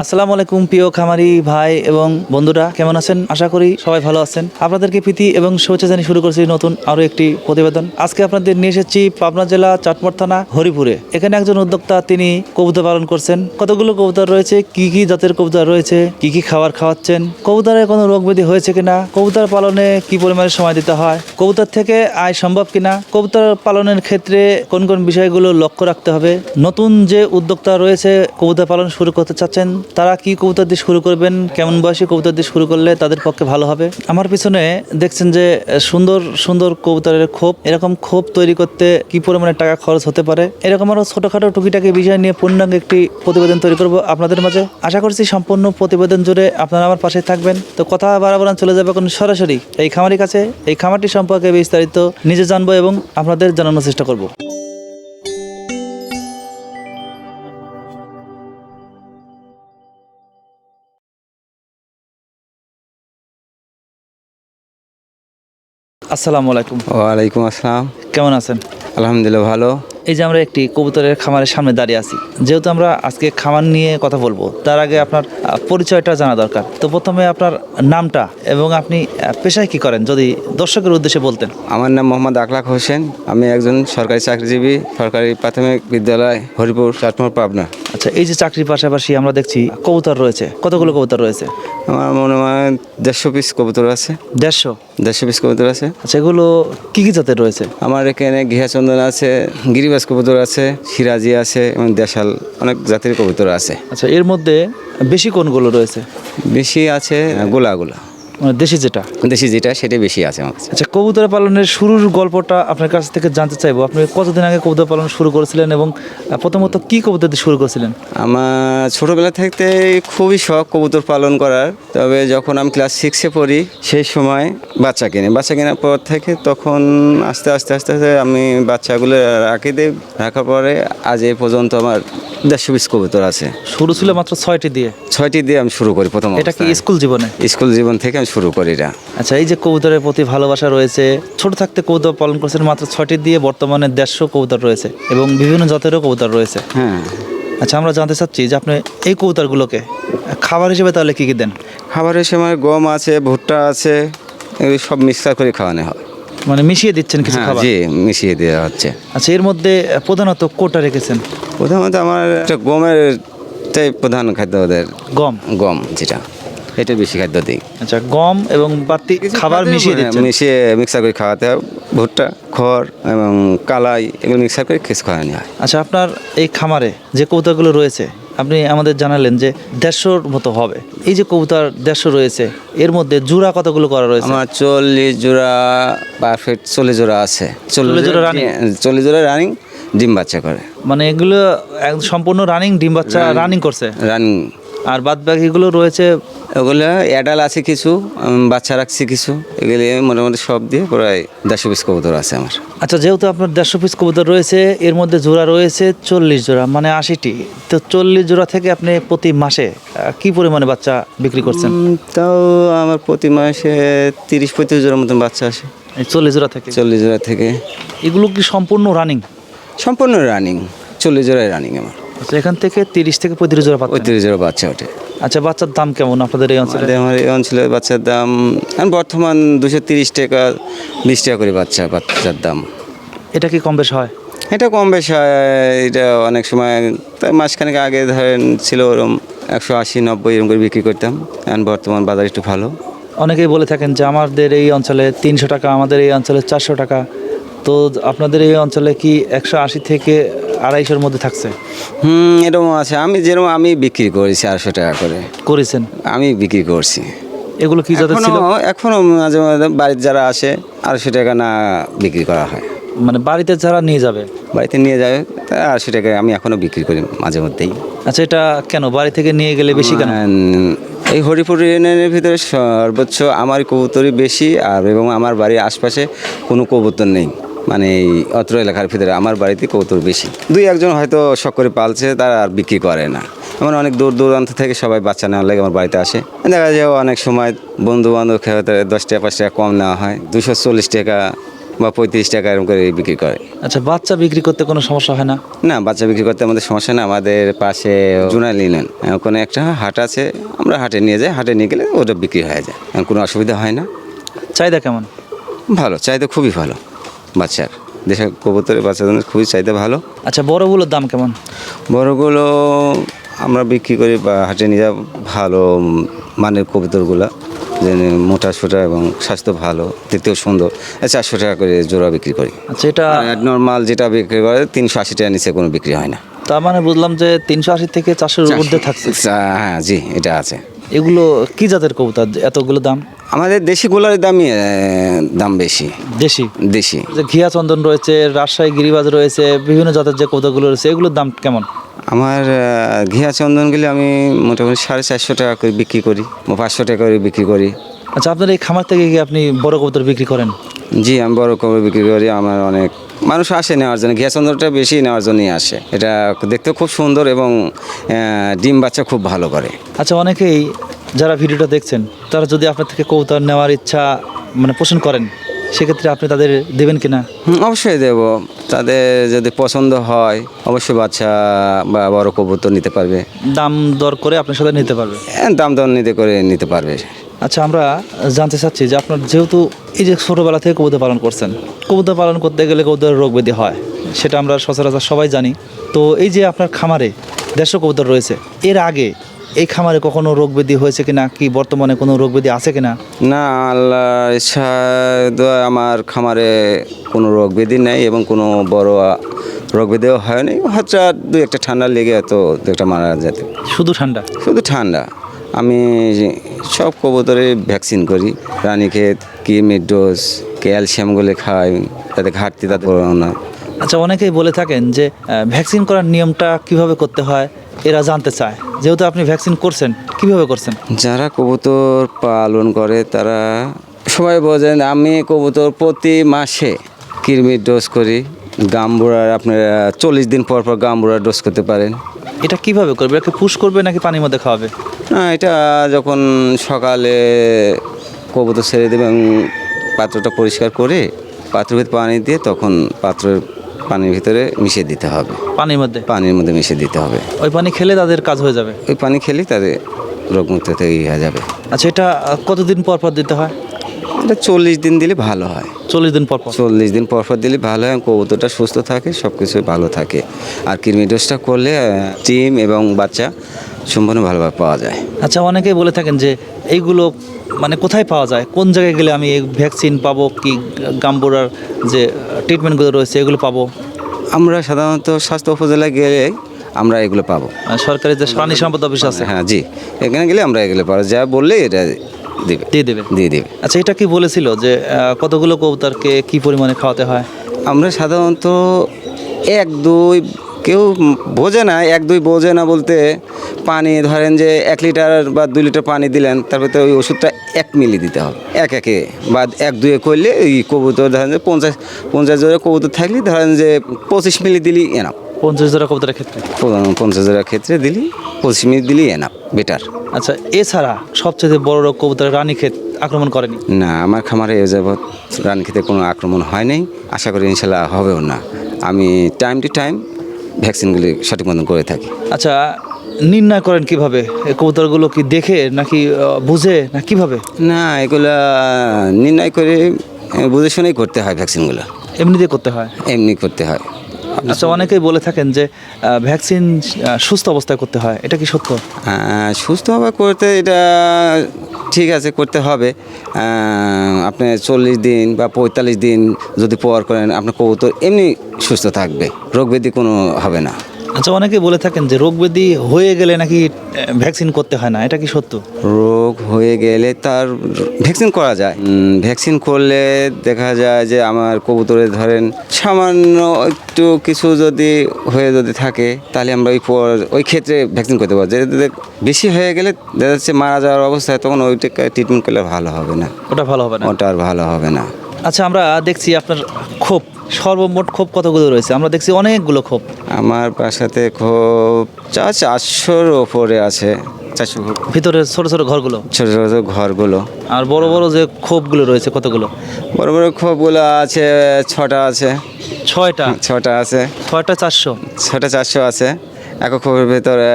আসসালামু আলাইকুম প্রিয় খামারি ভাই এবং বন্ধুরা, কেমন আছেন? আশা করি সবাই ভালো আছেন। আপনাদেরকে প্রীতি এবং শুভেচ্ছা জানিয়ে শুরু করছি নতুন আরো একটি প্রতিবেদন। আজকে আপনাদের নিয়ে এসেছি পাবনা জেলা চাটমোহর থানা হরিপুরে। এখানে একজন উদ্যোক্তা, তিনি কবুতর পালন করছেন। কতগুলো কবুতর রয়েছে, কি কি জাতের কবুতর রয়েছে, কি কি খাবার খাওয়াচ্ছেন, কবুতরের কোনো রোগ ব্যাধি হয়েছে কিনা, কবুতর পালনে কি পরিমাণে সময় দিতে হয়, কবুতর থেকে আয় সম্ভব কিনা, কবুতর পালনের ক্ষেত্রে কোন কোন বিষয়গুলো লক্ষ্য রাখতে হবে, নতুন যে উদ্যোক্তা রয়েছে কবুতর পালন শুরু করতে চাচ্ছেন তারা কি কবুতর দিয়ে শুরু করবেন, কেমন বয়সী কবুতর দিয়ে শুরু করলে তাদের পক্ষে ভালো হবে। আমার পিছনে দেখছেন যে সুন্দর সুন্দর কবুতরের খোপ, এরকম খোপ তৈরি করতে কি পরিমাণে টাকা খরচ হতে পারে, এরকম আরো ছোটখাটো টুকিটাকি বিষয় নিয়ে পূর্ণাঙ্গ একটি প্রতিবেদন তৈরি করব আপনাদের মাঝে। আশা করছি সম্পূর্ণ প্রতিবেদন জুড়ে আপনারা আমার পাশে থাকবেন। তো কথা বাড়াবো না, চলে যাবে এখন সরাসরি এই খামারির কাছে। এই খামারটি সম্পর্কে বিস্তারিত নিজে জানবো এবং আপনাদের জানানোর চেষ্টা করব। আসসালামু আলাইকুম। ওয়ালাইকুম আসসালাম। কেমন আছেন? আলহামদুলিল্লাহ ভালো। এই যে আমরা একটি কবুতরের খামারের সামনে দাঁড়িয়ে আছি, যেহেতু আমরা আজকে খামার নিয়ে কথা বলবো, তার আগে আপনার পরিচয়টা জানা দরকার। তো প্রথমে আপনার নামটা এবং আপনি পেশায় কি করেন যদি দর্শকের উদ্দেশ্যে বলতেন। আমার নাম মোহাম্মদ আখলাক হোসেন। আমি একজন সরকারি চাকরিজীবী, সরকারি প্রাথমিক বিদ্যালয় হরিপুর, চাটমোহর, পাবনা। আচ্ছা, এই যে চাকরির পাশাপাশি আমরা দেখছি কবুতর রয়েছে, কতগুলো কবুতর রয়েছে? আমার মনে হয় 150 পিস কবুতর আছে। 150 পিস কবুতর আছে। আচ্ছা, এগুলো কি কি জাতের রয়েছে? আমার এখানে ঘিয়াচন্দন আছে, গিরিবাজ কবুতর আছে, সিরাজি আছে এবং দেশাল অনেক জাতির কবুতর আছে। আচ্ছা, এর মধ্যে বেশি কোনগুলো রয়েছে? বেশি আছে গোলা মানে দেশি যেটা সেটাই বেশি আছে আমার কাছে। আচ্ছা, কবুতর পালনের শুরুর গল্পটা আপনার কাছ থেকে জানতে চাইবো। আপনি কতদিন আগে কবুতর পালন শুরু করেছিলেন এবং প্রথমত কি কবুতর দিয়ে শুরু করেছিলেন? আমার ছোটোবেলা থেকে খুবই শখ কবুতর পালন করার। তবে যখন আমি ক্লাস 6-এ পড়ি সেই সময় বাচ্চা কেনার পর থেকে তখন আস্তে আস্তে আমি বাচ্চাগুলো রাখার পরে আজ এই পর্যন্ত আমার 150 পিস কবুতর আছে। শুরু ছিল মাত্র 6টি দিয়ে? 6টি দিয়ে আমি শুরু করি প্রথম। এটা কি স্কুল জীবনে? স্কুল জীবন থেকে আমি শুরু করি এটা। আচ্ছা, এই যে কবুতরের প্রতি ভালোবাসা রয়েছে, ছোট থাকতে কবুতর পালন করছেন মাত্র 6টি দিয়ে, বর্তমানে 150 কবুতর রয়েছে এবং বিভিন্ন জাতেরও কবুতর রয়েছে। হ্যাঁ। আচ্ছা, আমরা জানতে চাচ্ছি যে আপনি এই কবুতরগুলোকে খাবার হিসেবে তাহলে কি কি দেন? খাবার হিসেবে গম আছে, ভুট্টা আছে, এগুলো সব মিক্সার করে খাওয়ানো হয়। মানে মিশিয়ে দিচ্ছেন কিছু খাবার? জি, মিশিয়ে দেওয়া হচ্ছে। আচ্ছা, এর মধ্যে প্রধানত কোটা রেখেছেন? প্রধানত আমার একটা গমেরটাই প্রধান খাদ্য, ওদের গম যেটা, এটা বেশি খাদ্য দিই। আচ্ছা, গম এবং বাড়তি খাবার মিশিয়ে দিচ্ছেন? মিশিয়ে মিক্সার করে খাওয়াতে হয়। ভুট্টা, খড় এবং কালাই এগুলো মিক্সার করে খেস খাওয়ানো হয়। আচ্ছা, আপনার এই খামারে যে কবুতরগুলো রয়েছে আপনি আমাদের জানালেন যে 150-র মতো হবে। এই যে কবুতর 150 রয়েছে, এর মধ্যে জোড়া কতগুলো করা রয়েছে? আমার 40 জোড়া, পারফেক্ট 40 জোড়া আছে। 40 জোড়া রানিং ডিম বাচ্চা করে। মানে এগুলো সম্পূর্ণ রানিং ডিম বাচ্চা রানিং করছে? রানিং। আর বাদ বাকিগুলো রয়েছে? ওগুলো অ্যাডাল আছে কিছু, বাচ্চা রাখছি কিছু, এগুলি মোটামুটি সব দিয়ে প্রায় 150 পিস কবুতর আছে আমার। আচ্ছা, যেহেতু আপনার 150 পিস কবুতর রয়েছে, এর মধ্যে জোড়া রয়েছে 40 জোড়া, মানে 80টি। তো 40 জোড়া থেকে আপনি প্রতি মাসে কি পরিমাণে বাচ্চা বিক্রি করছেন? তাও আমার প্রতি মাসে 30-35 জোড়ার মতন বাচ্চা আসে। এই 40 জোড়া থেকে? 40 জোড়া থেকে। এগুলো কি সম্পূর্ণ রানিং? সম্পূর্ণ রানিং, 40 জোড়াই রানিং আমার। আচ্ছা, এখান থেকে 30 থেকে 35 জোড়া পাচ্ছেন? 35 জোড়া বাচ্চা ওঠে। আচ্ছা, বাচ্চার দাম কেমন আপনাদের এই অঞ্চলে? আমার এই অঞ্চলে বাচ্চার দাম বর্তমান 230 টাকা, 20 টাকা করে বাচ্চার দাম। এটা কি কম বেশ হয়? এটা কম বেশ হয়। এটা অনেক সময় মাসখানেক আগে ধরেন ছিল ওরকম 180-90 এরকম করে বিক্রি করতাম। এখন বর্তমান বাজার একটু ভালো। অনেকেই বলে থাকেন যে আমাদের এই অঞ্চলে 300 টাকা, আমাদের এই অঞ্চলে 400 টাকা। তো আপনাদের এই অঞ্চলে কি 180 থেকে 250-এর মধ্যে থাকছে? এরকম আছে। আমি বিক্রি করেছি 800 টাকা করে করেছেন? আমি বিক্রি করছি। এগুলো কি জাতের ছিল? এখনো মাঝে মাঝে বাড়িতে যারা আসে 800 টাকা না বিক্রি করা হয়। মানে বাড়িতে যারা নিয়ে যাবে? বাড়িতে নিয়ে যাবে তাই 800 টাকায় আমি এখনও বিক্রি করি মাঝে মধ্যেই। আচ্ছা, এটা কেন বাড়ি থেকে নিয়ে গেলে বেশি কেন? এই হরিপুর ইউনিয়নের ভিতরে সর্বোচ্চ আমার কবুতরই বেশি, এবং আমার বাড়ির আশপাশে কোনো কবুতর নেই। মানে এই অত্র এলাকার ভিতরে আমার বাড়িতে কবুতর বেশি। 2-1 হয়তো শখ করে পালছে, তারা আর বিক্রি করে না। আমার অনেক দূর দূরান্ত থেকে সবাই বাচ্চা নেওয়ার লাগে আমার বাড়িতে আসে। দেখা যায় অনেক সময় বন্ধু বান্ধব খেয়ে 10 টাকা 5 টাকা কম নেওয়া হয়, 240 টাকা বা 35 টাকা এরকম করে বিক্রি করে। আচ্ছা, বাচ্চা বিক্রি করতে কোনো সমস্যা হয় না? না, বাচ্চা বিক্রি করতে আমাদের সমস্যা না। আমাদের পাশে জুনাইল ইউনিয়ন ওখানে একটা হাট আছে, আমরা হাটে নিয়ে যাই, হাটে নিয়ে গেলে ওটা বিক্রি হয়ে যায়, কোনো অসুবিধা হয় না। চাহিদা কেমন? ভালো, চাহিদা খুবই ভালো বাচ্চার। দেশে কবুতরের বাচ্চাদের খুবই চাহিদা ভালো। আচ্ছা, বড়গুলোর দাম কেমন? বড়গুলো আমরা বিক্রি করি বা হাটে নিয়ে যা ভালো মানের কবুতরগুলো, যে মোটা সোটা এবং স্বাস্থ্য ভালো, দেখতেও সুন্দর, 400 টাকা করে জোড়া বিক্রি করি। আচ্ছা, এটা নর্মাল যেটা বিক্রি করে 380 টাকা নিচে কোনো বিক্রি হয় না। তার মানে বুঝলাম যে 380 থেকে 400 ঊর্ধ্বে থাকছে। হ্যাঁ জি, এটা আছে। এগুলো কি জাতের কবুতর এতগুলো দাম? আমাদের দেশিগুলোর দাম বেশি। দেশি? দেশি যে ঘিয়া চন্দন রয়েছে, রাজশাহী গিরিবাজ রয়েছে, বিভিন্ন জাতের যে কবুতরগুলো রয়েছে, এগুলোর দাম কেমন? আমার ঘিয়া চন্দনগুলি আমি মোটামুটি 450 টাকা করে বিক্রি করি, 500 টাকা করে বিক্রি করি। আচ্ছা, আপনার এই খামার থেকে কি আপনি বড় কবুতর বিক্রি করেন? জি, আমি বড় কবুতর বিক্রি করি। আমার অনেক মানুষ আসে নেওয়ার জন্য, ঘিয়া চন্দনটা বেশি নেওয়ার জন্যই আসে। এটা দেখতে খুব সুন্দর এবং ডিম বাচ্চা খুব ভালো করে। আচ্ছা, অনেকেই যারা ভিডিওটা দেখছেন তারা যদি আপনার থেকে কবুতর নেওয়ার ইচ্ছা পোষণ করেন, সেক্ষেত্রে আপনি তাদের দেবেন কিনা? অবশ্যই দেব। তাদের যদি পছন্দ হয় অবশ্যই বাচ্চা বা বড় কবুতর নিতে পারবে। দাম দর করে আপনার সাথে নিতে পারবে? দাম দর নিতে পারবে। আচ্ছা, আমরা জানতে চাচ্ছি যে আপনার যেহেতু এই যে ছোটোবেলা থেকে কবুতর পালন করছেন, কবুতর পালন করতে গেলে কবুতরের রোগ ব্যাধি হয়, সেটা আমরা সচরাচর সবাই জানি। তো এই যে আপনার খামারে 150 কবুতর রয়েছে, এর আগে এই খামারে কখনো রোগ ব্যাধি হয়েছে কিনা, কি বর্তমানে কোনো রোগ ব্যাধি আছে কিনা? না, আল্লাহর ইচ্ছায় আমার খামারে কোনো রোগ ব্যাধি নেই এবং কোনো বড় রোগ ব্যাধিও হয়নি। হয়তো 2-1টা ঠান্ডা লেগে তো 2-1টা মারা যেতে। শুধু ঠান্ডা? শুধু ঠান্ডা। আমি সব কবুতরে ভ্যাকসিন করি, রানীক্ষেত, কিমির ডোজ, ক্যালসিয়ামগুলো খাই, তাতে ঘাটতি তাতে না। আচ্ছা, অনেকেই বলে থাকেন যে ভ্যাকসিন করার নিয়মটা কিভাবে করতে হয়, এরা জানতে চায়। যেহেতু আপনি ভ্যাকসিন করছেন, কিভাবে করছেন? যারা কবুতর পালন করে তারা সবাই বোঝেন। আমি কবুতর প্রতি মাসে কৃমির ডোজ করি। গাম্বুরার আপনারা 40 দিন পর পর গাম্বুরার ডোজ করতে পারেন। এটা কিভাবে করবে? এটাকে পুশ করবে নাকি পানির মধ্যে খাওয়াবে? না, এটা যখন সকালে কবুতর ছেড়ে দেবে এবং পাত্রটা পরিষ্কার করে পাত্রের ভিতরে পানি দিয়ে তখন পানির ভিতরে মিশিয়ে দিতে হবে। পানির মধ্যে? পানির মধ্যে মিশিয়ে দিতে হবে। ওই পানি খেলে তাদের কাজ হয়ে যাবে? ওই পানি খেলেই তাদের রোগমুক্ত থেকে হয়ে যাবে। আচ্ছা, এটা কতদিন পর পর দিতে হয়? এটা 40 দিন দিলে ভালো হয়। 40 দিন পর পর? 40 দিন পর পর দিলে ভালো হয়, কবুতরটা সুস্থ থাকে, সব কিছু ভালো থাকে। আর কৃমি ডোজটা করলে ডিম এবং বাচ্চা সম্পূর্ণ ভালোভাবে পাওয়া যায়। আচ্ছা, অনেকেই বলে থাকেন যে এইগুলো কোথায় পাওয়া যায়, কোন জায়গায় গেলে আমি এই ভ্যাকসিন পাবো, কি গাম্বুরার যে ট্রিটমেন্টগুলো রয়েছে এগুলো পাবো? আমরা সাধারণত স্বাস্থ্য উপজেলায় গেলে আমরা এগুলো পাবো। সরকারি যে প্রাণী সম্পদ অফিস আছে? হ্যাঁ জি, এখানে গেলে আমরা এগুলো পাবো। যা বললে এটা দিয়ে দেবে? আচ্ছা, এটা কি বলেছিল যে কতগুলো কবুতরকে কি পরিমাণে খাওয়াতে হয়? আমরা সাধারণত 1-2 কেউ বোঝে না, 1-2 বোঝে না বলতে পানি ধরেন যে 1 লিটার বা 2 লিটার পানি দিলেন, তারপরে ওই ওষুধটা 1 মিলি দিতে হবে। একে বা 1-2 করলে ওই কবুতর ধরেন যে 50 জোড়া কবুতর থাকলে ধরেন যে 25 মিলি দিলি এনাফ। 50 জোড়া কবুতরের ক্ষেত্রে? 50 জোড়ার ক্ষেত্রে দিলি 25 মিলি দিলি এনাফ, বেটার। আচ্ছা, এছাড়া সবচেয়ে বড় রোগ কবুতরের রানীক্ষেত আক্রমণ করেনি? না, আমার খামারে এ যাবৎ রানীক্ষেতে কোনো আক্রমণ হয় নাই, আশা করি ইনশাল্লাহ হবেও না। আমি টাইম টু টাইম ভ্যাকসিনগুলি সঠিক মতন করে থাকি। আচ্ছা, নির্ণয় করেন কিভাবে? এই কবুতরগুলো কি দেখে নাকি বুঝে না কিভাবে? না, এগুলা নির্ণয় করে বুঝে শুনেই করতে হয় ভ্যাকসিনগুলো। এমনিতে করতে হয়? এমনি করতে হয়। আচ্ছা, অনেকেই বলে থাকেন যে ভ্যাকসিন সুস্থ অবস্থায় করতে হয়, এটা কি সত্য? সুস্থভাবে করতে এটা ঠিক আছে, করতে হবে। আপনি 40 দিন বা 45 দিন যদি পর করেন আপনার কবুতর এমনি সুস্থ থাকবে, রোগ ব্যাধি কোনো হবে না। আচ্ছা, অনেকেই বলে থাকেন যে রোগ ব্যাধি হয়ে গেলে নাকি ভ্যাকসিন করতে হয় না, এটা কি সত্য? রোগ হয়ে গেলে তার ভ্যাকসিন করা যায়। ভ্যাকসিন করলে দেখা যায় যে আমার কবুতরে ধরেন সামান্য একটু কিছু যদি থাকে তাহলে আমরা ওই ক্ষেত্রে ভ্যাকসিন করতে পারবো। যদি বেশি হয়ে গেলে দেখা যাচ্ছে মারা যাওয়ার অবস্থায়, তখন ওইটা ট্রিটমেন্ট করলে ভালো হবে না। ওটা ভালো হবে না? ওটা আর ভালো হবে না। আচ্ছা, আমরা দেখছি আপনার খোপ, সর্বমোট খোপ কতগুলো রয়েছে? আমরা দেখছি অনেকগুলো খোপ। আমার বাসাতে খুব 400-র ওপরে আছে, 400 খোপ। ভিতরে ছোট ছোট ঘরগুলো ছোট ছোট ঘরগুলো। আর বড় বড় যে খোপগুলো রয়েছে কতগুলো? বড় বড় খোপগুলো আছে 6টা আছে। 6টা? 6টা আছে। 6টা 400? 6টা 400 আছে। এক খোপের ভিতরে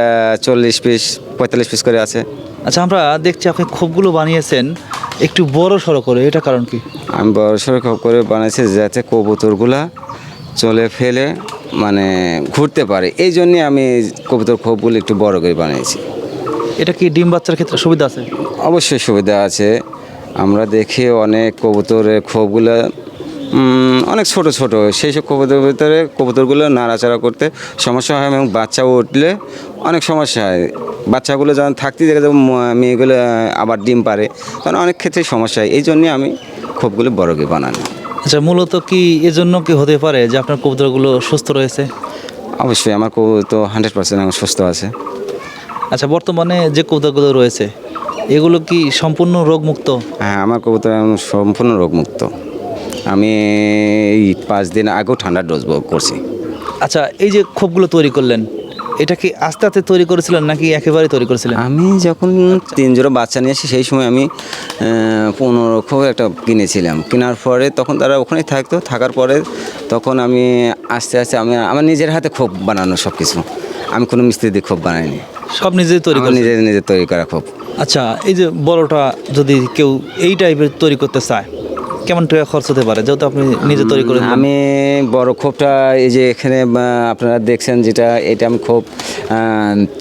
40 পিস 45 পিস করে আছে। আচ্ছা, আমরা দেখছি আপনি খোপগুলো বানিয়েছেন একটু বড় সড়ো করে, এটা কারণ কি? আমি বড় সড়ো খোপ করে বানাইছি যাতে কবুতরগুলা চলে ফেলে মানে ঘুরতে পারে, এই জন্যে আমি কবুতর খোপগুলো একটু বড় করে বানিয়েছি। এটা কি ডিম বাচ্চার ক্ষেত্রে সুবিধা আছে? অবশ্যই সুবিধা আছে। আমরা দেখি অনেক কবুতরের খোপগুলো অনেক ছোট ছোট, সেই সব কবুতরের ভিতরে কবুতরগুলো নাড়াচাড়া করতে সমস্যা হয় এবং বাচ্চা উঠলে অনেক সমস্যা হয়। বাচ্চাগুলো যখন থাকতে দেখে যাবো মেয়েগুলো আবার ডিম পারে, তখন অনেক ক্ষেত্রে সমস্যা হয়, এই জন্যে আমি খোপগুলো বড় করে বানানো। আচ্ছা, মূলত কি এজন্য কি হতে পারে যে আপনার কবুতরগুলো সুস্থ রয়েছে? অবশ্যই আমার কবুতর 100% আমার সুস্থ আছে। আচ্ছা, বর্তমানে যে কবুতরগুলো রয়েছে এগুলো কি সম্পূর্ণ রোগমুক্ত? হ্যাঁ, আমার কবুতর এখন সম্পূর্ণ রোগমুক্ত। আমি এই 5 দিন আগেও ঠান্ডার ডোজ করছি। আচ্ছা, এই যে খোপগুলো তৈরি করলেন, এটা কি আস্তে আস্তে তৈরি করেছিলেন নাকি একেবারে তৈরি করেছিলেন? আমি যখন 3 জোড়া বাচ্চা নিয়ে আসি সেই সময় আমি 15 খোপ একটা কিনেছিলাম। কেনার পরে তখন তারা ওখানেই থাকতো, থাকার পরে তখন আমি আস্তে আস্তে আমি আমার নিজের হাতে খোপ বানানো সব কিছু, আমি কোনো মিস্ত্রি দিয়ে খোপ বানাইনি, সব নিজেই তৈরি আমার করেছেন? নিজের তৈরি করা খোপ। আচ্ছা, এই যে বড়টা যদি কেউ এই টাইপের তৈরি করতে চায় কেমন টাকা খরচ হতে পারে, যেহেতু আপনি নিজে তৈরি করে দিলেন? আমি বড় খোপটা এই যে এখানে আপনারা দেখছেন যেটা, এটা আমি খোপ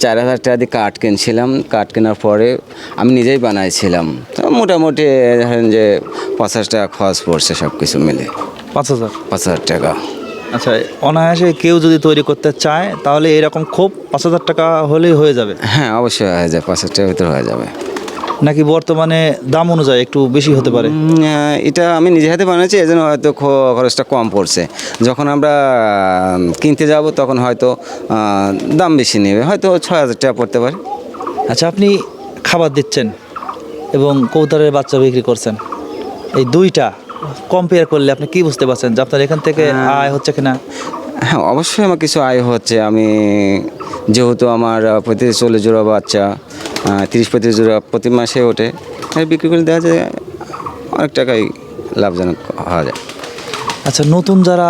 4000 টাকা দিয়ে কাঠ কিনছিলাম। কাঠ কেনার পরে আমি নিজেই বানাইছিলাম, তো মোটামুটি ধরেন যে 50 টাকা খরচ পড়ছে সব কিছু মিলে। 5000? 5000 টাকা। আচ্ছা, অনায়াসে কেউ যদি তৈরি করতে চায় তাহলে এরকম খোপ 5000 টাকা হলেই হয়ে যাবে? হ্যাঁ, অবশ্যই হয়ে যায়, 5000 টাকার ভিতরে হয়ে যাবে। নাকি বর্তমানে দাম অনুযায়ী একটু বেশি হতে পারে? এটা আমি নিজে হাতে বানাচ্ছি, এই জন্য হয়তো খরচটা কম পড়ছে। যখন আমরা কিনতে যাব তখন হয়তো দাম বেশি নেবে, হয়তো 6000 টাকা পড়তে পারে। আচ্ছা, আপনি খাবার দিচ্ছেন এবং কবুতরের বাচ্চা বিক্রি করছেন, এই দুইটা কম্পেয়ার করলে আপনি কি বুঝতে পারছেন যে আপনার এখান থেকে আয় হচ্ছে কিনা? হ্যাঁ, অবশ্যই আমার কিছু আয় হচ্ছে। আমি যেহেতু আমার প্রতি 40 জোড়া বাচ্চা 30-35 জোড়া প্রতি মাসে ওঠে, বিক্রি করে দেওয়া যায়, অনেক টাকাই লাভজনক হওয়া যায়। আচ্ছা, নতুন যারা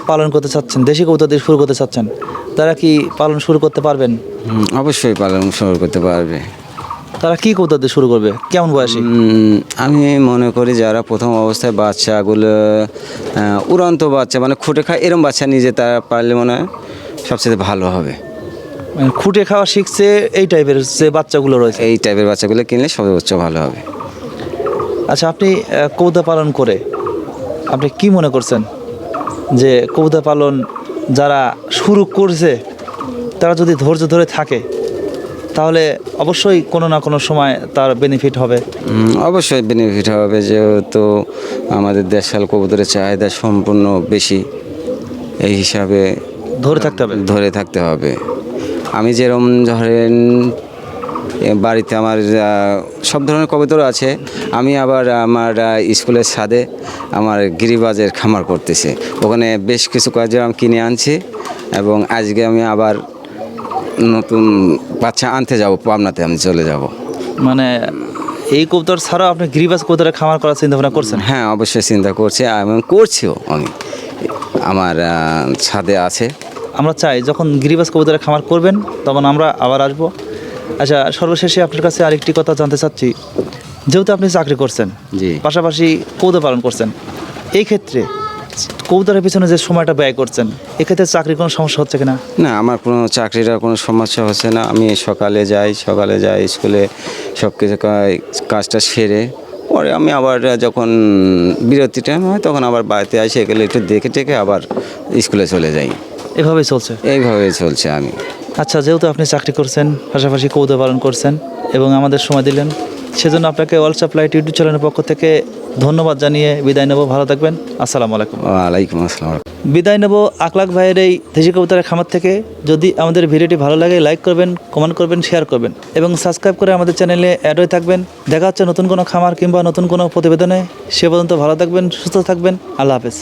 পালন করতে চাচ্ছেন, দেশি কবুতর দিয়ে শুরু করতে চাচ্ছেন, তারা কি পালন শুরু করতে পারবেন? অবশ্যই পালন শুরু করতে পারবে। তারা কি কবুতর দিয়ে শুরু করবে, কেমন বয়সী? আমি মনে করি যারা প্রথম অবস্থায় বাচ্চাগুলো উড়ন্ত বাচ্চা মানে খুঁটে খায় এরম বাচ্চা নিজে তারা পারলে মনে হয় সবচেয়ে ভালো হবে। মানে খুঁটে খাওয়া শিখছে এই টাইপের যে বাচ্চাগুলো রয়েছে, এই টাইপের বাচ্চাগুলো কিনলে সর্বোচ্চ ভালো হবে। আচ্ছা, আপনি কবুতর পালন করে আপনি কি মনে করছেন যে কবুতর পালন যারা শুরু করছে তারা যদি ধৈর্য ধরে থাকে তাহলে অবশ্যই কোনো না কোনো সময় তার বেনিফিট হবে? অবশ্যই বেনিফিট হবে, যেহেতু আমাদের দেশাল কবুতরের চাহিদা সম্পূর্ণ বেশি, এই হিসাবে ধরে থাকতে হবে। আমি যেরকম ধরেন বাড়িতে আমার সব ধরনের কবুতর আছে, আমি আবার আমার স্কুলের ছাদে আমার গিরিবাজের খামার করতেছি, ওখানে বেশ কিছু কয়েকজন আমি কিনে আনছি এবং আজকে আমি আবার নতুন বাচ্চা আনতে যাব, পাবনাতে আমি চলে যাব। মানে এই কবুতর ছাড়াও আপনি গিরিবাজ কবুতরের খামার করার চিন্তা ভাবনা করছেন? হ্যাঁ, অবশ্যই চিন্তা করছি এবং করছিও। আমি আমার ছাদে আছে। আমরা চাই যখন গিরিবাজ কবুতরের খামার করবেন তখন আমরা আবার আসবো। আচ্ছা, সর্বশেষে আপনার কাছে আরেকটি কথা জানতে চাচ্ছি, যেহেতু আপনি চাকরি করছেন, জি, পাশাপাশি কবুতর পালন করছেন, এই ক্ষেত্রে কবুতরের পিছনে যে সময়টা ব্যয় করছেন এক্ষেত্রে চাকরির কোনো সমস্যা হচ্ছে কিনা? না, আমার কোনো চাকরির কোনো সমস্যা হচ্ছে না। আমি সকালে যাই স্কুলে, সব কিছু কাজটা সেরে পরে আমি আবার যখন বিরতি টাইম হয় তখন আবার বাড়িতে আসে, এগুলো একটু দেখে টেকে আবার স্কুলে চলে যাই। এভাবেই চলছে? এইভাবেই চলছে আমি। আচ্ছা, যেহেতু আপনি চাকরি করছেন পাশাপাশি কবুতর পালন করছেন এবং আমাদের সময় দিলেন, সেজন্য আপনাকে অল সাপ্লাই ইউটিউব চ্যানেলের পক্ষ থেকে ধন্যবাদ জানিয়ে বিদায় নেব। ভালো থাকবেন। আসসালামু আলাইকুম। ওয়ালাইকুম আসসালাম। বিদায় নেব আকলাক ভাইয়ের এই দেশি কবুতরের খামার থেকে। যদি আমাদের ভিডিওটি ভালো লাগে লাইক করবেন, কমেন্ট করবেন, শেয়ার করবেন এবং সাবস্ক্রাইব করে আমাদের চ্যানেলে অ্যাড হয়ে থাকবেন। দেখা হচ্ছে নতুন কোনো খামার কিংবা নতুন কোনো প্রতিবেদনে। সে পর্যন্ত ভালো থাকবেন, সুস্থ থাকবেন। আল্লাহ হাফেজ।